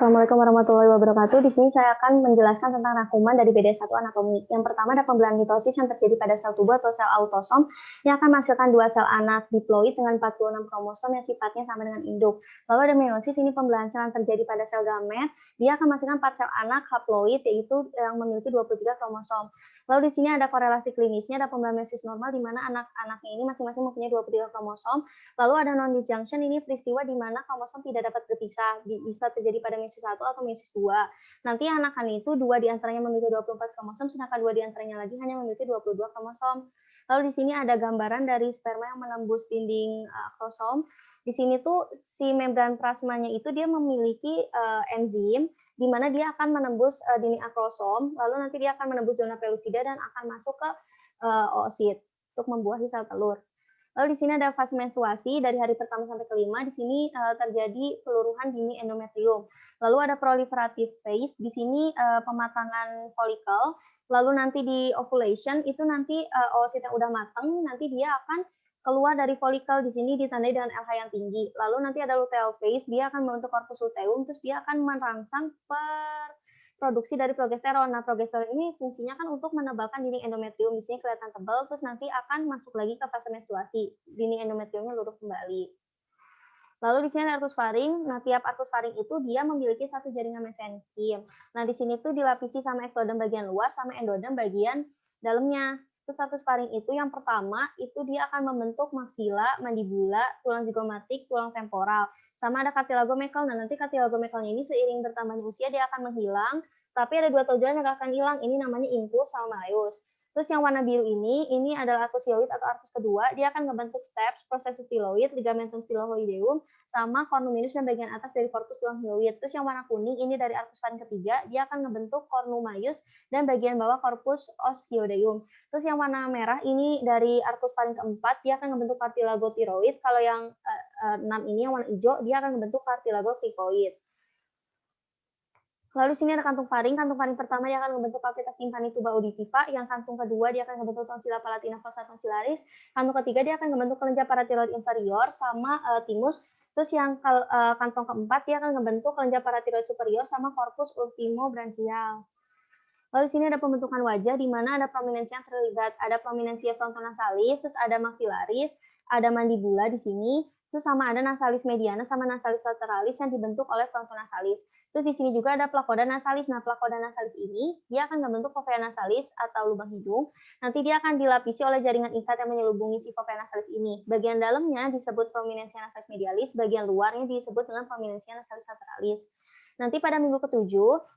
Assalamualaikum warahmatullahi wabarakatuh. Di sini saya akan menjelaskan tentang rangkuman dari BD1 anatomi. Yang pertama ada pembelahan mitosis yang terjadi pada sel tubuh atau sel autosom yang akan menghasilkan dua sel anak diploid dengan 46 kromosom yang sifatnya sama dengan induk. Lalu ada meiosis, ini pembelahan sel yang terjadi pada sel gamet. Dia akan menghasilkan 4 sel anak haploid yaitu yang memiliki 23 kromosom. Lalu di sini ada korelasi klinisnya, ada pembelahan meiosis normal di mana anak-anaknya ini masing-masing mempunyai 23 kromosom. Lalu ada non-disjunction, ini peristiwa di mana kromosom tidak dapat berpisah, bisa terjadi pada meiosis 1 atau meiosis 2. Nanti anakan itu 2 diantaranya memiliki 24 kromosom, sedangkan 2 diantaranya lagi hanya memiliki 22 kromosom. Lalu di sini ada gambaran dari sperma yang menembus dinding akrosom. Di sini tuh si membran plasmanya itu dia memiliki enzim di mana dia akan menembus dinding akrosom, lalu nanti dia akan menembus zona pellucida dan akan masuk ke oosit untuk membuahi sel telur. Lalu di sini ada fase menstruasi dari hari pertama sampai kelima. Di sini terjadi peluruhan dinding endometrium. Lalu ada proliferative phase. Di sini pematangan folikel. Lalu nanti di ovulation itu nanti oosit yang udah matang, nanti dia akan keluar dari folikel. Di sini ditandai dengan LH yang tinggi. Lalu nanti ada luteal phase. Dia akan membentuk corpus luteum, terus dia akan merangsang produksi dari progesteron. Nah, progesteron ini fungsinya kan untuk menebalkan dinding endometrium. Di sini kelihatan tebal, terus nanti akan masuk lagi ke fase menstruasi. Dinding endometriumnya luruh kembali. Lalu di sini ada arkus faring. Nah, tiap arkus faring itu dia memiliki satu jaringan mesenkim. Nah, di sini tuh dilapisi sama ektodem bagian luar sama endodem bagian dalamnya. Terus arkus faring itu yang pertama itu dia akan membentuk maksila, mandibula, tulang zigomatik, tulang temporal. Sama ada cartilagomecal. Nah, nanti cartilagomecalnya ini seiring bertambahnya usia dia akan menghilang, tapi ada 2 tonjolan yang akan hilang. Ini namanya incus sama malleus. Terus yang warna biru ini adalah arkus hyoid atau arkus kedua. Dia akan membentuk steps, proses styloid, ligamentum styloideum, sama cornuminus yang bagian atas dari corpus tulang hyoid. Terus yang warna kuning ini dari arkus faring ketiga, dia akan membentuk cornumaius dan bagian bawah corpus osteodeum. Terus yang warna merah ini dari arkus faring keempat, dia akan membentuk cartilago thyroid. Kalau yang 6 ini yang warna hijau, dia akan membentuk cartilago cricoid. Lalu sini ada kantung faring pertama dia akan membentuk cavitas tympani tuba auditiva, yang kantung kedua dia akan membentuk tonsilla palatina fossa tonsillaris, kantung ketiga dia akan membentuk kelenjar paratiroid inferior sama timus, terus yang kantong keempat dia akan membentuk kelenjar paratiroid superior sama corpus ultimobranchial. Lalu sini ada pembentukan wajah di mana ada prominensi yang terlibat, ada prominensi frontonasalis, terus ada maxillaris, ada mandibula di sini, terus sama ada nasalis mediana sama nasalis lateralis yang dibentuk oleh frontonasalis. Terus di sini juga ada placoda nasalis. Nah, placoda nasalis ini dia akan membentuk fovea nasalis atau lubang hidung. Nanti dia akan dilapisi oleh jaringan ikat yang menyelubungi si fovea nasalis ini. Bagian dalamnya disebut prominensia nasalis medialis, bagian luarnya disebut dengan prominensia nasalis lateralis. Nanti pada minggu ke-7,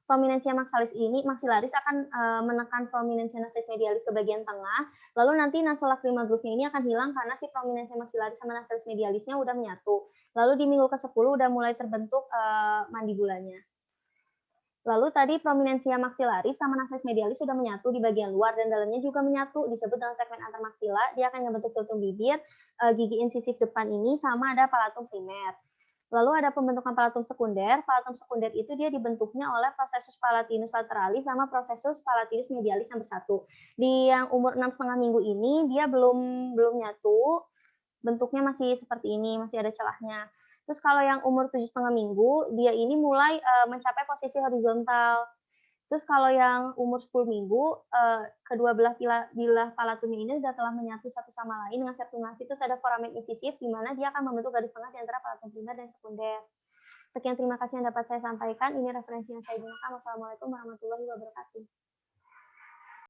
prominensia maxillaris akan menekan prominensia nasalis medialis ke bagian tengah, lalu nanti nasolacrimal groove-nya ini akan hilang karena si prominensia maxillaris sama nasalis medialisnya udah menyatu. Lalu di minggu ke-10 udah mulai terbentuk mandibulanya. Lalu tadi prominensia maxillaris sama nasalis medialis sudah menyatu di bagian luar dan dalamnya juga menyatu, disebut dengan segmen antar maksila. Dia akan membentuk filtrum bibir, gigi insisif depan ini, sama ada palatum primer. Lalu ada pembentukan palatum sekunder. Palatum sekunder itu dia dibentuknya oleh prosesus palatinus lateralis sama prosesus palatinus medialis yang bersatu. Di yang umur 6,5 minggu ini dia belum nyatu, bentuknya masih seperti ini, masih ada celahnya. Terus kalau yang umur 7,5 minggu, dia ini mulai mencapai posisi horizontal. Terus kalau yang umur 10 minggu, kedua bilah palatumnya ini telah menyatu satu sama lain dengan septumnasi. Terus ada foramen incisif di mana dia akan membentuk garis tengah di antara palatum primer dan sekunder. Sekian, terima kasih yang dapat saya sampaikan. Ini referensi yang saya gunakan. Wassalamualaikum warahmatullahi wabarakatuh.